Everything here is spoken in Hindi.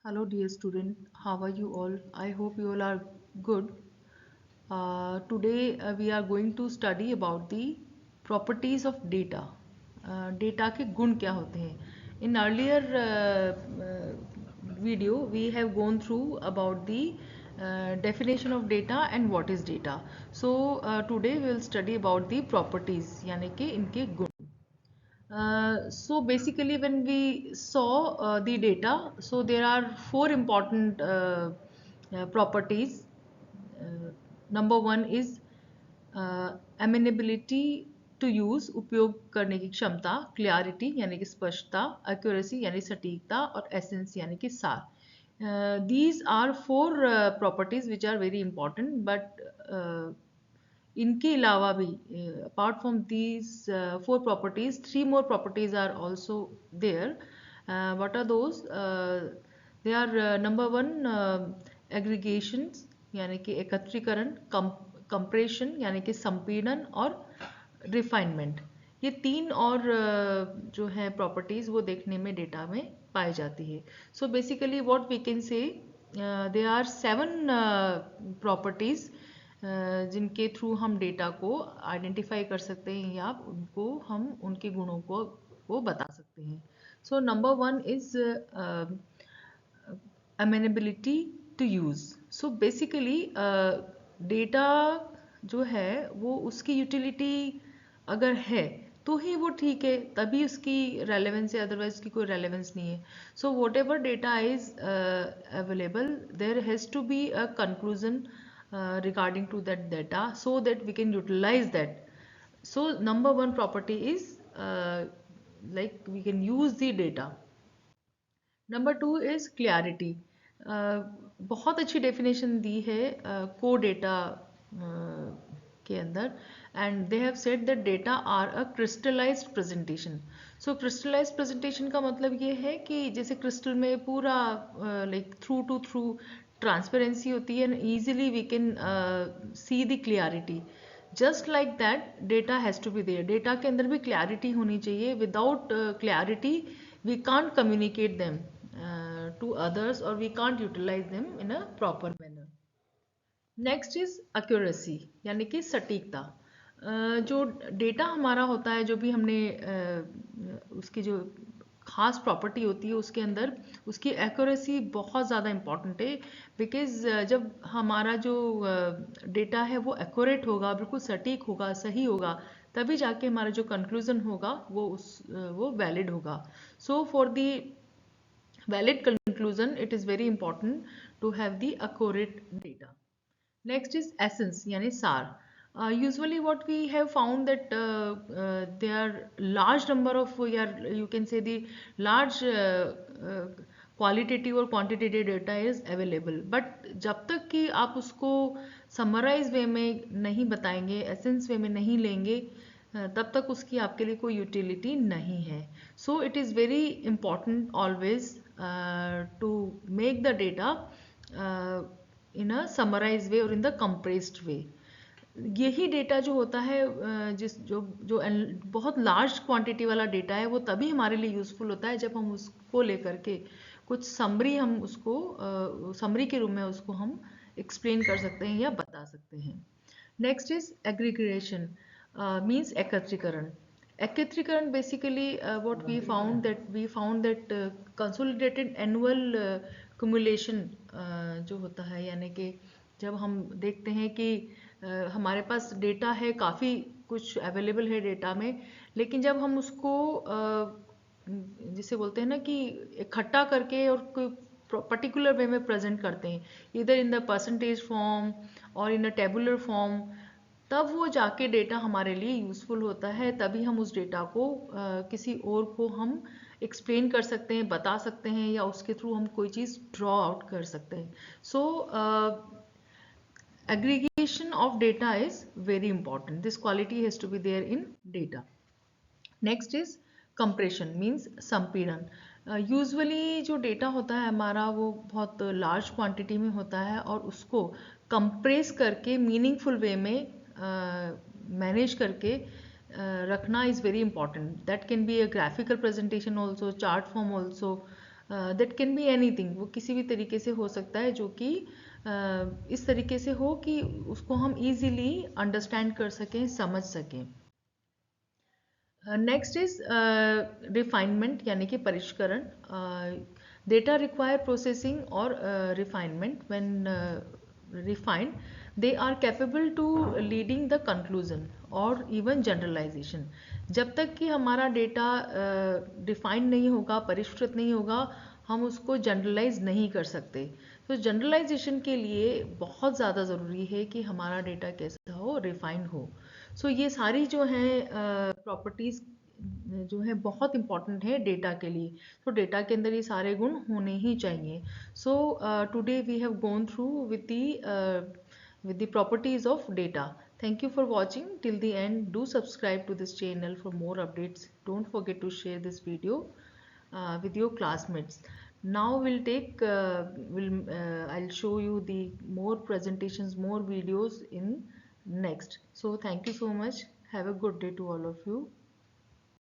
Hello dear student, how are you all? I hope you all are good. Today we are going to study about the properties of data. Data के गुण क्या होते हैं? In earlier video we have gone through about the definition of data and what is data. So today we will study about the properties यानी कि इनके गुण. So basically when we saw the data, so there are four important properties. Number one is amenability to use, उपयोग करने की क्षमता, clarity यानी कि स्पष्टता, accuracy यानी सटीकता और essence यानी कि सार. These are four properties which are very important, but इनके अलावा भी apart from these four properties, three more properties are also there. What are those? They are number one, aggregations यानी कि एकत्रीकरण, compression यानी कि संपीड़न और refinement. ये तीन और जो है properties वो देखने में डेटा में पाई जाती है. So basically what we can say, there are seven properties जिनके थ्रू हम डेटा को आइडेंटिफाई कर सकते हैं या उनको हम उनके गुणों को बता सकते हैं. So number one is amenability to use. So basically data जो है वो उसकी यूटिलिटी अगर है तो ही वो ठीक है, तभी उसकी रेलेवेंस है, अदरवाइज उसकी कोई रेलेवेंस नहीं है. So whatever data is available, there has to be a conclusion regarding to that data so that we can utilize that. So number one property is like we can use the data. Number two is clarity. बहुत अच्छी डेफिनेशन दी है को डेटा के अंदर, and they have said that data are a crystallised presentation. So crystallised presentation का मतलब ये है कि जैसे क्रिस्टल में पूरा like through to through transparency होती है and easily we can see the clarity. Just like that data has to be there. Data के अंदर भी क्लैरिटी होनी चाहिए. Without clarity we can't communicate them to others, or we can't utilize them in a proper manner. Next is accuracy यानी कि सटीकता. जो डेटा हमारा होता है, जो भी हमने उसकी जो खास प्रॉपर्टी होती है उसके अंदर उसकी एक्यूरेसी बहुत ज़्यादा इम्पॉर्टेंट है. बिकॉज जब हमारा जो डेटा है वो एक्यूरेट होगा, बिल्कुल सटीक होगा, सही होगा, तभी जाके हमारा जो कंक्लूजन होगा वो वैलिड होगा. So for the valid conclusion it is very important to have the accurate data. Next is essence yani sar. Usually what we have found that there are large number of, you can say the large qualitative और quantitative data is available, but जब तक कि आप उसको summarize way में नहीं बताएंगे, essence way में नहीं लेंगे, तब तक उसकी आपके लिए कोई यूटिलिटी नहीं है. So it is very important always to make the data in a summarise way और इन द कंप्रेस्ड वे. यही डेटा जो होता है जिस जो जो बहुत लार्ज क्वांटिटी वाला डेटा है वो तभी हमारे लिए यूज़फुल होता है जब हम उसको लेकर के कुछ समरी हम उसको समरी के रूप में उसको हम एक्सप्लेन कर सकते हैं या बता सकते हैं. नेक्स्ट इज एग्रीगेशन मीन्स एकत्रीकरण. एकत्रीकरण basically what we found that consolidated annual cumulation जो होता है, यानी कि जब हम देखते हैं कि हमारे पास डेटा है, काफ़ी कुछ अवेलेबल है डेटा में, लेकिन जब हम उसको जिसे बोलते हैं ना कि इकट्ठा करके और कोई पर्टिकुलर वे में प्रेजेंट करते हैं, इधर इन द परसेंटेज फॉर्म और इन अ टेबुलर फॉर्म, तब वो जाके डेटा हमारे लिए यूज़फुल होता है. तभी हम उस डेटा को किसी और को हम एक्सप्लेन कर सकते हैं, बता सकते हैं, या उसके थ्रू हम कोई चीज़ ड्रॉ आउट कर सकते हैं. सो aggregation of data is very important. This quality has to be there in data. Next is compression means संपीड़न. यूजुअली जो डेटा होता है हमारा वो बहुत लार्ज क्वांटिटी में होता है और उसको कंप्रेस करके मीनिंगफुल वे में मैनेज करके रखना is very important. That can be a graphical presentation also, chart form also, that can be anything, वो किसी भी तरीके से हो सकता है जो कि इस तरीके से हो कि उसको हम इजीली अंडरस्टैंड कर सकें, समझ सकें। नेक्स्ट इज रिफाइनमेंट यानी कि परिष्करण। डेटा रिक्वायर प्रोसेसिंग और refinement. When refined they are capable to leading the conclusion और इवन जनरलाइजेशन। जब तक कि हमारा डेटा डिफाइंड नहीं होगा, परिष्कृत नहीं होगा, हम उसको जनरलाइज नहीं कर सकते। तो जनरलाइजेशन के लिए बहुत ज़्यादा ज़रूरी है कि हमारा डेटा कैसा हो, रिफाइंड हो। सो ये सारी जो हैं प्रॉपर्टीज़ जो है बहुत इंपॉर्टेंट है डेटा के लिए। तो डेटा के अंदर ये सारे गुण होने ही चाहिए। So today we have gone through with the properties of data. Thank you for watching till the end. Do subscribe to this channel for more updates. Don't forget to share this video with your classmates. Now I'll show you the more presentations, more videos in next. So thank you so much. Have a good day to all of you.